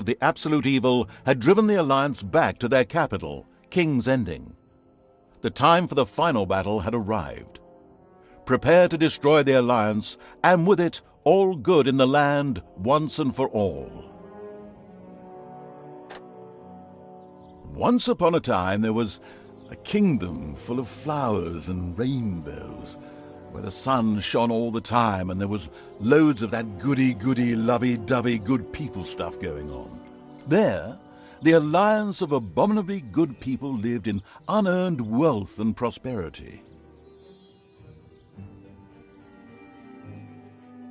The absolute evil had driven the Alliance back to their capital, King's Ending. The time for the final battle had arrived. Prepare to destroy the Alliance, and with it, all good in the land once and for all. Once upon a time there was a kingdom full of flowers and rainbows, where the sun shone all the time and there was loads of that goody-goody, lovey-dovey good people stuff going on. There, the alliance of abominably good people lived in unearned wealth and prosperity.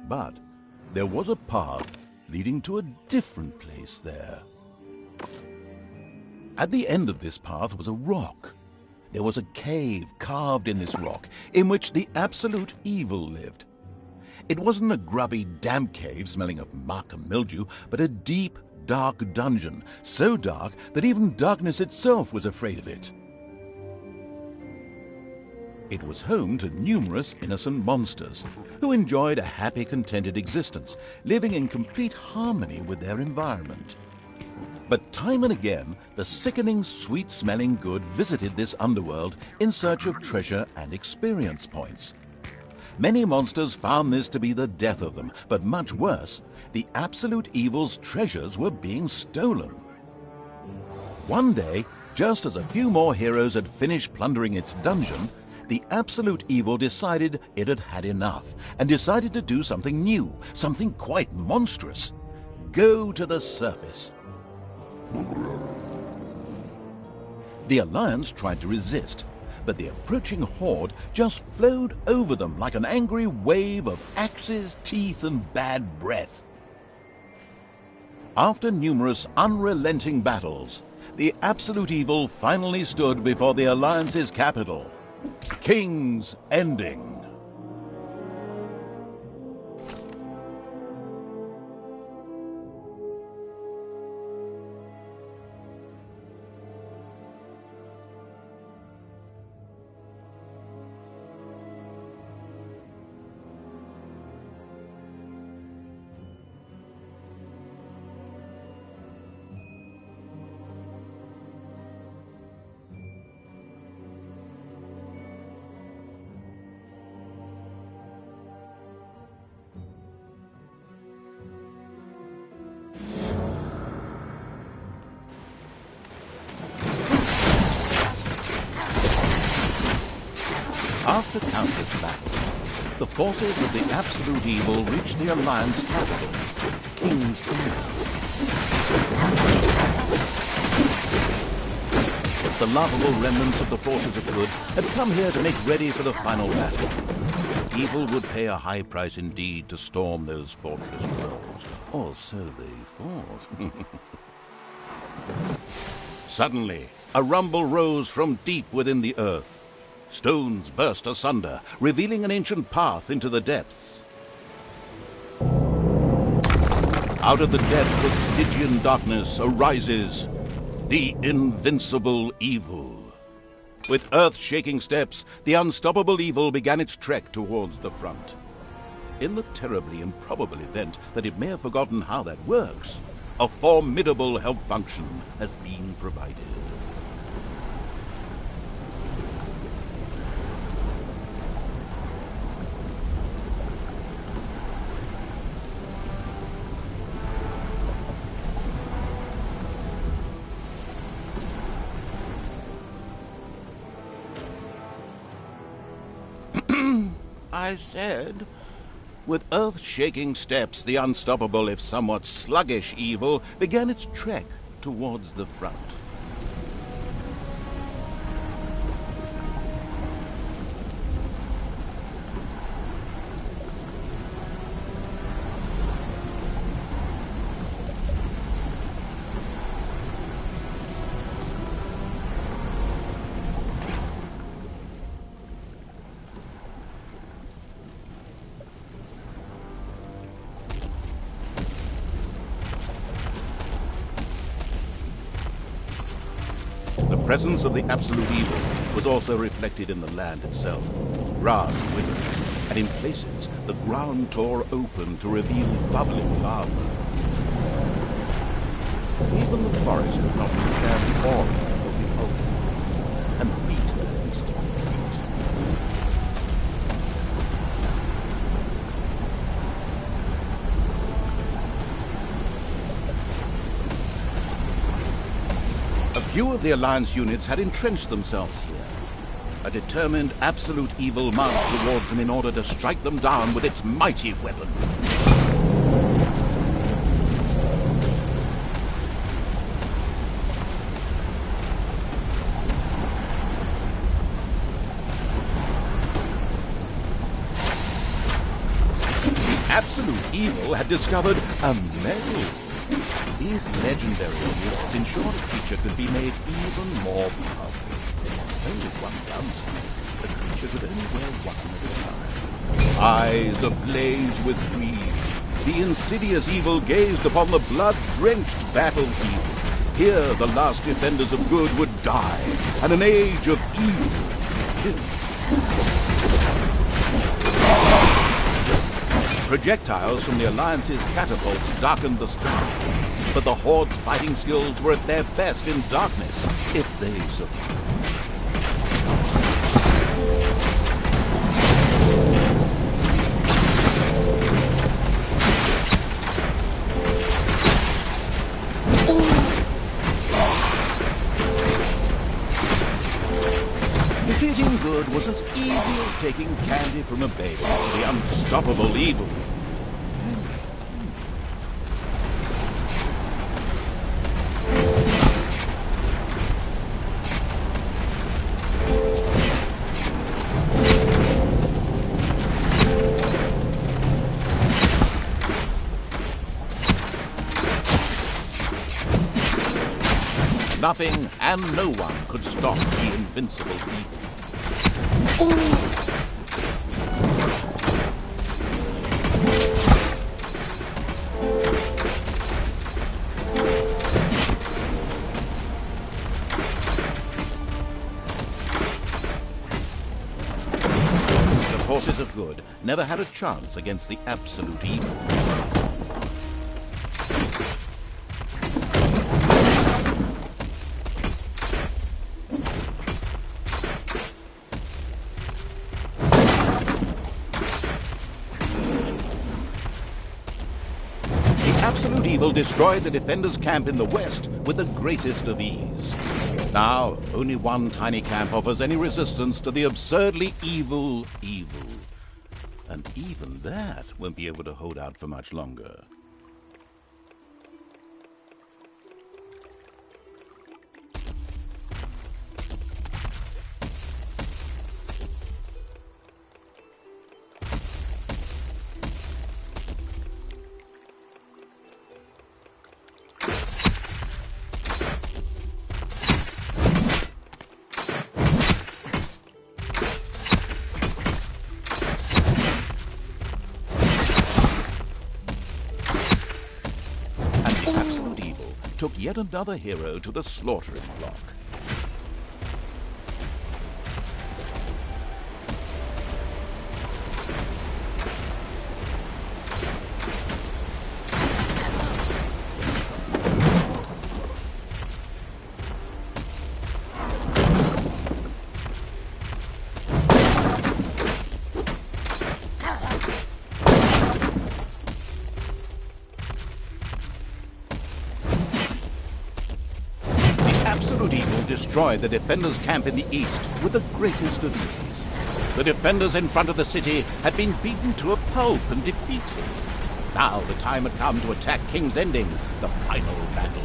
But there was a path leading to a different place there. At the end of this path was a rock. There was a cave carved in this rock in which the absolute evil lived. It wasn't a grubby, damp cave smelling of muck and mildew, but a deep, dark dungeon, so dark that even darkness itself was afraid of it. It was home to numerous innocent monsters who enjoyed a happy, contented existence, living in complete harmony with their environment. But time and again, the sickening, sweet-smelling good visited this underworld in search of treasure and experience points. Many monsters found this to be the death of them, but much worse, the absolute evil's treasures were being stolen. One day, just as a few more heroes had finished plundering its dungeon, the absolute evil decided it had had enough, and decided to do something new, something quite monstrous. Go to the surface. The Alliance tried to resist, but the approaching horde just flowed over them like an angry wave of axes, teeth, and bad breath. After numerous unrelenting battles, the absolute evil finally stood before the Alliance's capital, King's Ending. After countless battles, the forces of the absolute evil reached the Alliance capital, King's Ending. The laughable remnants of the forces of good had come here to make ready for the final battle. Evil would pay a high price indeed to storm those fortress walls, or so they thought. Suddenly, a rumble rose from deep within the earth. Stones burst asunder, revealing an ancient path into the depths. Out of the depths of Stygian darkness arises the invincible evil. With earth-shaking steps, the unstoppable evil began its trek towards the front. In the terribly improbable event that it may have forgotten how that works, a formidable help function has been provided. I said, with earth-shaking steps, the unstoppable, if somewhat sluggish evil began its trek towards the front. The presence of the absolute evil was also reflected in the land itself. Grass withered, and in places the ground tore open to reveal bubbling lava. Even the forest could not withstand the aura of the altar, and beat a hasty retreat. A few of the Alliance units had entrenched themselves here. A determined absolute evil marched towards them in order to strike them down with its mighty weapon. Absolute evil had discovered a medal. These legendary awards ensured a creature could be made even more powerful. Only one downside. The creature could only wear one at a time. Eyes ablaze with greed, the insidious evil gazed upon the blood-drenched battlefield. Here the last defenders of good would die, and an age of evil begin. Projectiles from the Alliance's catapults darkened the sky, but the Horde's fighting skills were at their best in darkness, if they survived. Defeating good was as easy as taking candy from a baby to the unstoppable evil. Nothing and no one could stop the invincible evil. The forces of good never had a chance against the absolute evil. Absolute evil destroyed the defenders' camp in the west with the greatest of ease. Now, only one tiny camp offers any resistance to the absurdly evil evil. And even that won't be able to hold out for much longer. Took yet another hero to the slaughtering block. Destroyed the defenders' camp in the east with the greatest of ease. The defenders in front of the city had been beaten to a pulp and defeated. Now the time had come to attack King's Ending, the final battle.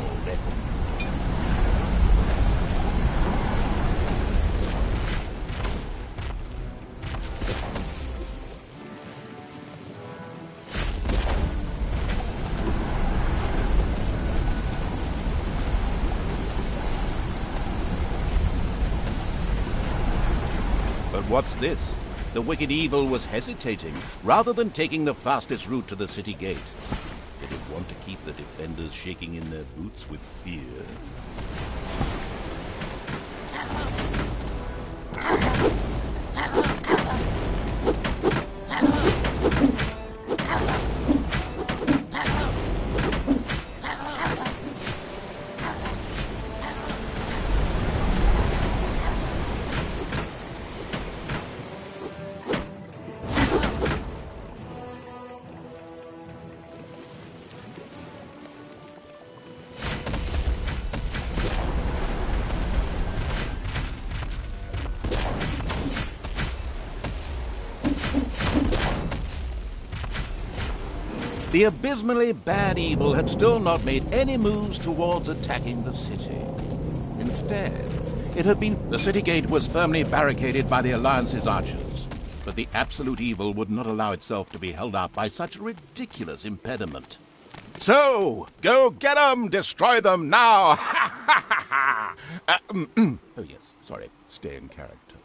But what's this? The wicked evil was hesitating, rather than taking the fastest route to the city gate. Did it want to keep the defenders shaking in their boots with fear? The abysmally bad evil had still not made any moves towards attacking the city. Instead, the city gate was firmly barricaded by the Alliance's archers, but the absolute evil would not allow itself to be held up by such a ridiculous impediment. So, go get them! Destroy them now! Ha ha ha ha! Oh yes, sorry, stay in character.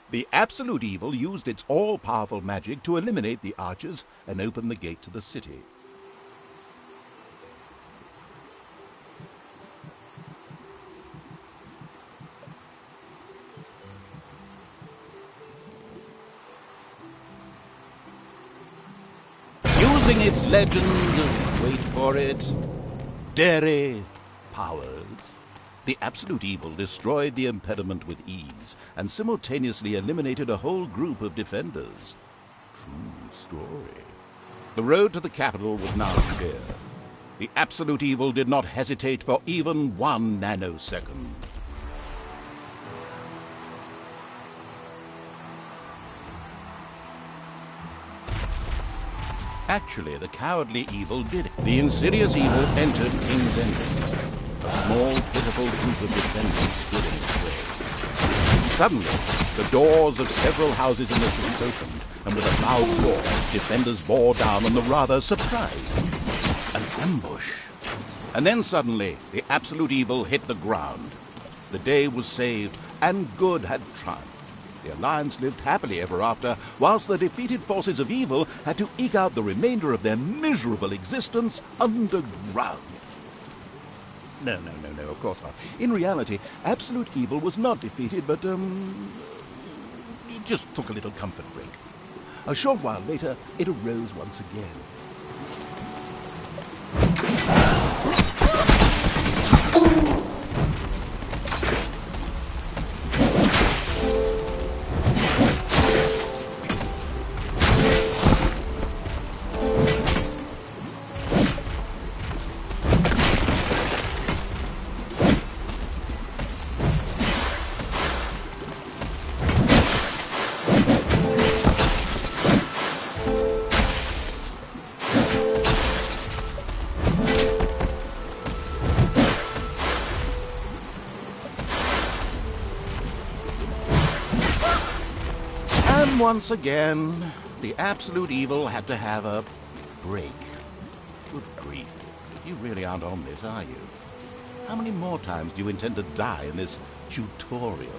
The absolute evil used its all-powerful magic to eliminate the archers and open the gate to the city. Using its legend, wait for it, dairy powers, the absolute evil destroyed the impediment with ease and simultaneously eliminated a whole group of defenders. True story. The road to the capital was now clear. The absolute evil did not hesitate for even 1 nanosecond. Actually, the cowardly evil did it. The insidious evil entered King's Ending. A small, pitiful group of defenders stood in its way. Suddenly, the doors of several houses in the city opened, and with a loud roar, defenders bore down on the rather surprised. An ambush. And then suddenly, the absolute evil hit the ground. The day was saved, and good had triumphed. The Alliance lived happily ever after, whilst the defeated forces of evil had to eke out the remainder of their miserable existence underground. No, of course not. In reality, absolute evil was not defeated, but, it just took a little comfort break. A short while later, it arose once again. And once again, the absolute evil had to have a break. Good grief. You really aren't on this, are you? How many more times do you intend to die in this tutorial?